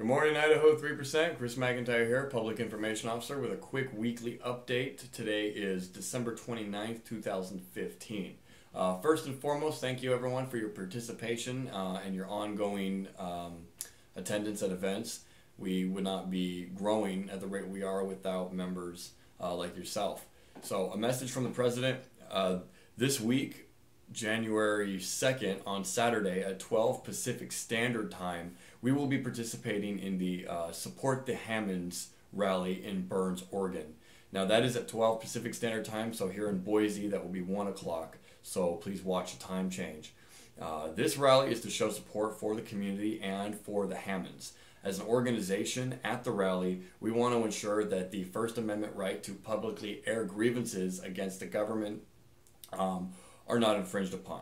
Good morning, Idaho 3%. Chris McIntyre here, Public Information Officer, with a quick weekly update. Today is December 29th, 2015. First and foremost, thank you everyone for your participation and your ongoing attendance at events. We would not be growing at the rate we are without members like yourself. So, a message from the President. This week, January 2nd, on Saturday at 12 Pacific Standard Time, we will be participating in the Support the Hammonds rally in Burns, Oregon. Now that is at 12 Pacific Standard Time, so here in Boise that will be 1 o'clock, so please watch the time change. This rally is to show support for the community and for the Hammonds. As an organization at the rally, we want to ensure that the First Amendment right to publicly air grievances against the government are not infringed upon.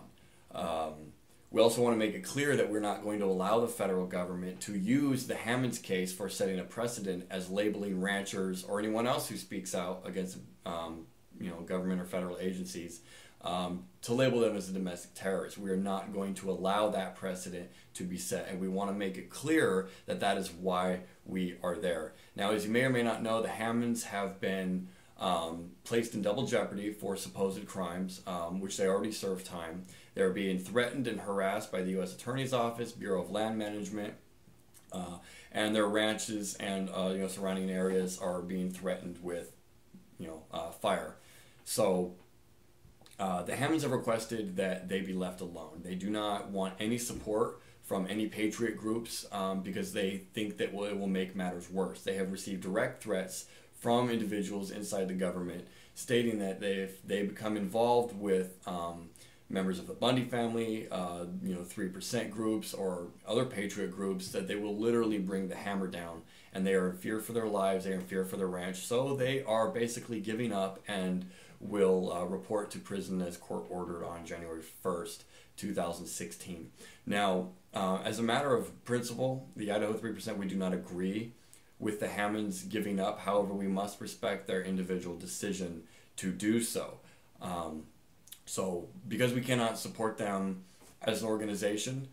We also want to make it clear that we're not going to allow the federal government to use the Hammonds case for setting a precedent as labeling ranchers or anyone else who speaks out against government or federal agencies to label them as a domestic terrorist. We are not going to allow that precedent to be set, and we want to make it clear that that is why we are there. Now, as you may or may not know, the Hammonds have been placed in double jeopardy for supposed crimes, which they already served time. They're being threatened and harassed by the U.S. Attorney's Office, Bureau of Land Management, and their ranches and surrounding areas are being threatened with fire. So the Hammonds have requested that they be left alone. They do not want any support from any patriot groups because they think that it will make matters worse. They have received direct threats from individuals inside the government stating that if they become involved with members of the Bundy family, 3% groups or other patriot groups, that they will literally bring the hammer down, and they are in fear for their lives, they are in fear for their ranch, so they are basically giving up and will report to prison as court ordered on January 1st, 2016. Now, as a matter of principle, the Idaho 3%, we do not agree with the Hammonds giving up. However, we must respect their individual decision to do so. So because we cannot support them as an organization,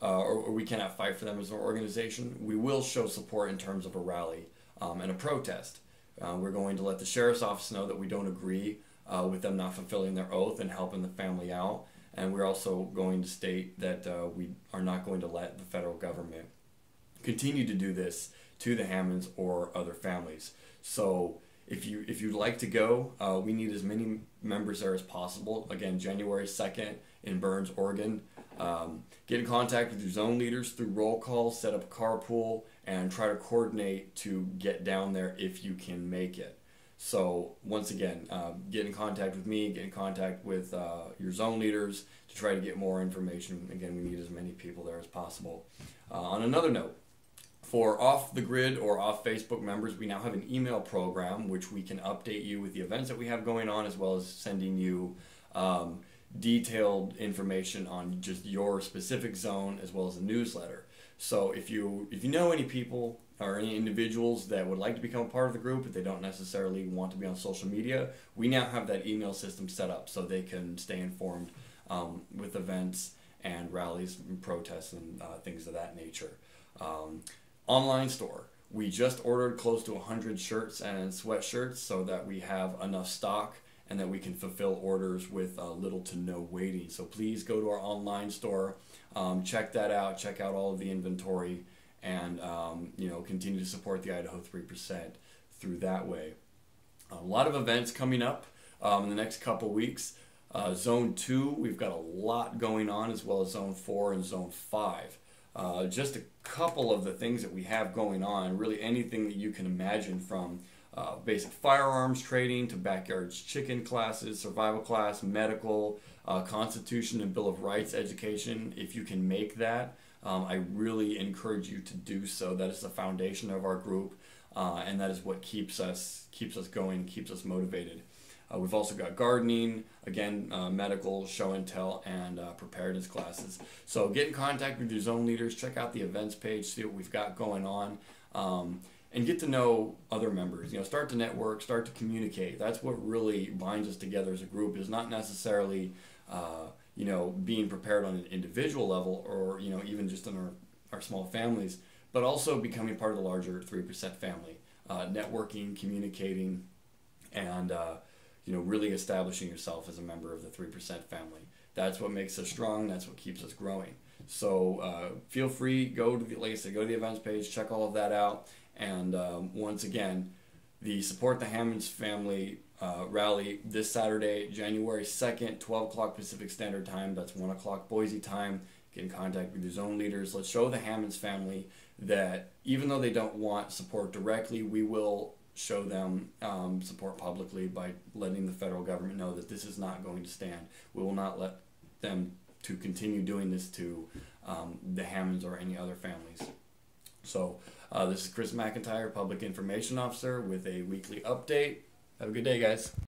or we cannot fight for them as an organization, we will show support in terms of a rally and a protest. We're going to let the Sheriff's Office know that we don't agree with them not fulfilling their oath and helping the family out. And we're also going to state that we are not going to let the federal government continue to do this to the Hammonds or other families. So if you'd like to go, we need as many members there as possible. Again, January 2nd in Burns, Oregon. Get in contact with your zone leaders through roll call, set up a carpool, and try to coordinate to get down there if you can make it. So once again, get in contact with me, get in contact with your zone leaders to try to get more information. Again, we need as many people there as possible. On another note, for off-the-grid or off-Facebook members, we now have an email program which we can update you with the events that we have going on, as well as sending you detailed information on just your specific zone, as well as a newsletter. So if you know any people or any individuals that would like to become a part of the group, but they don't necessarily want to be on social media, we now have that email system set up so they can stay informed with events and rallies and protests and things of that nature. Online store. We just ordered close to 100 shirts and sweatshirts so that we have enough stock and that we can fulfill orders with little to no waiting. So please go to our online store, check that out, check out all of the inventory, and continue to support the Idaho 3% through that way. A lot of events coming up in the next couple weeks. Zone 2, we've got a lot going on, as well as Zone 4 and Zone 5. Just a couple of the things that we have going on, really anything that you can imagine, from basic firearms trading to backyard chicken classes, survival class, medical, Constitution and Bill of Rights education. If you can make that, I really encourage you to do so. That is the foundation of our group, and that is what keeps us going, keeps us motivated. We've also got gardening, again, medical, show and tell, and preparedness classes. So get in contact with your zone leaders, check out the events page, see what we've got going on, and get to know other members. Start to network, start to communicate. That's what really binds us together as a group, is not necessarily, being prepared on an individual level or, even just in our small families, but also becoming part of the larger 3% family, networking, communicating, and really establishing yourself as a member of the 3% family. That's what makes us strong. That's what keeps us growing. So feel free, go to go to the events page, check all of that out. And once again, the Support the Hammonds Family rally this Saturday, January 2nd, 12 o'clock Pacific Standard Time. That's 1 o'clock Boise time. Get in contact with your zone leaders. Let's show the Hammonds family that even though they don't want support directly, we will show them support publicly by letting the federal government know that this is not going to stand. We will not let them to continue doing this to the Hammonds or any other families. So this is Chris McIntyre, Public Information Officer, with a weekly update. Have a good day, guys.